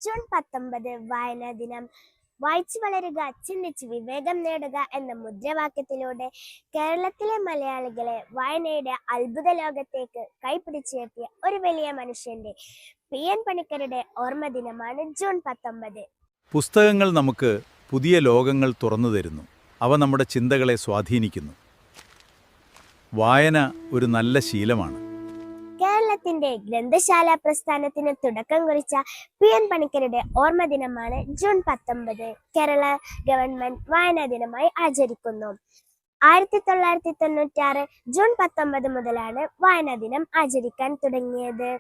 June 19 വായനാ ദിനം. വായിച്ചു വളരുക, ചിന്തിച്ച് വിവേകം നേടുക എന്ന മുദ്രാവാക്യത്തിലൂടെ കേരളത്തിലെ മലയാളികളെ വായനയുടെ അത്ഭുത ലോകത്തേക്ക് കൈപിടിച്ചുയർത്തിയ ഒരു വലിയ മനുഷ്യന്റെ PN പണിക്കരുടെ ഓർമ്മ ദിനമാണ് ജൂൺ 19. പുസ്തകങ്ങൾ നമുക്ക് പുതിയ ലോകങ്ങൾ തുറന്നു തരുന്നു. അവ നമ്മുടെ ചിന്തകളെ സ്വാധീനിക്കുന്നു. വായന ഒരു നല്ല ശീലമാണ്. കേരളത്തിന്റെ ഗ്രന്ഥശാല പ്രസ്ഥാനത്തിന് തുടക്കം കുറിച്ച PN പണിക്കരുടെ ഓർമ്മ ദിനമാണ് ജൂൺ 19. കേരള ഗവൺമെന്റ് വായനാ ദിനമായി ആചരിക്കുന്നു. 1996 ജൂൺ 19 മുതലാണ് വായനാ ദിനം ആചരിക്കാൻ തുടങ്ങിയത്.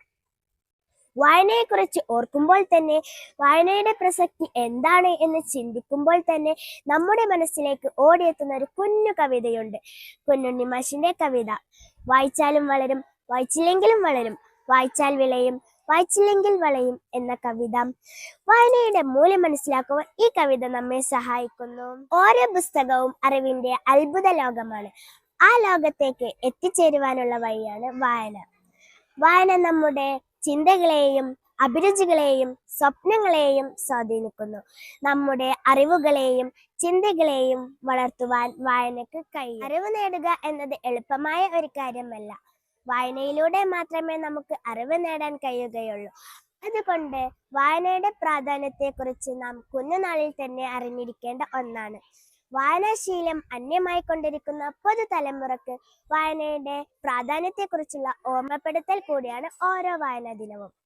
വായനയെക്കുറിച്ച് ഓർക്കുമ്പോൾ തന്നെ, വായനയുടെ പ്രസക്തി എന്താണ് എന്ന് ചിന്തിക്കുമ്പോൾ തന്നെ നമ്മുടെ മനസ്സിലേക്ക് ഓടിയെത്തുന്ന ഒരു കുഞ്ഞു കവിതയുണ്ട്. കുഞ്ഞുണ്ണി മാഷിന്റെ കവിത. വായിച്ചാലും വളരും, വായിച്ചില്ലെങ്കിലും വളരും, വായിച്ചാൽ വിളയും, വായിച്ചില്ലെങ്കിൽ വളയും എന്ന കവിത. വായനയുടെ മൂല്യം മനസ്സിലാക്കുവാൻ ഈ കവിത നമ്മെ സഹായിക്കുന്നു. ഓരോ പുസ്തകവും അറിവിന്റെ അത്ഭുത ലോകമാണ്. ആ ലോകത്തേക്ക് എത്തിച്ചേരുവാനുള്ള വഴിയാണ് വായന. വായന നമ്മുടെ ചിന്തകളെയും അഭിരുചികളെയും സ്വപ്നങ്ങളെയും സ്വാധീനിക്കുന്നു. നമ്മുടെ അറിവുകളെയും ചിന്തകളെയും വളർത്തുവാൻ വായനക്ക് കഴിയും. അറിവ് നേടുക എന്നത് എളുപ്പമായ ഒരു കാര്യമല്ല. വായനയിലൂടെ മാത്രമേ നമുക്ക് അറിവ് നേടാൻ കഴിയുകയുള്ളൂ. അതുകൊണ്ട് വായനയുടെ പ്രാധാന്യത്തെക്കുറിച്ച് നാം കുഞ്ഞുനാളിൽ തന്നെ അറിഞ്ഞിരിക്കേണ്ട ഒന്നാണ്. വായനാശീലം അന്യമായി കൊണ്ടിരിക്കുന്ന പുതുതലമുറക്ക് വായനയുടെ പ്രാധാന്യത്തെക്കുറിച്ചുള്ള ഓർമ്മപ്പെടുത്തൽ കൂടിയാണ് ഓരോ വായനാ ദിനവും.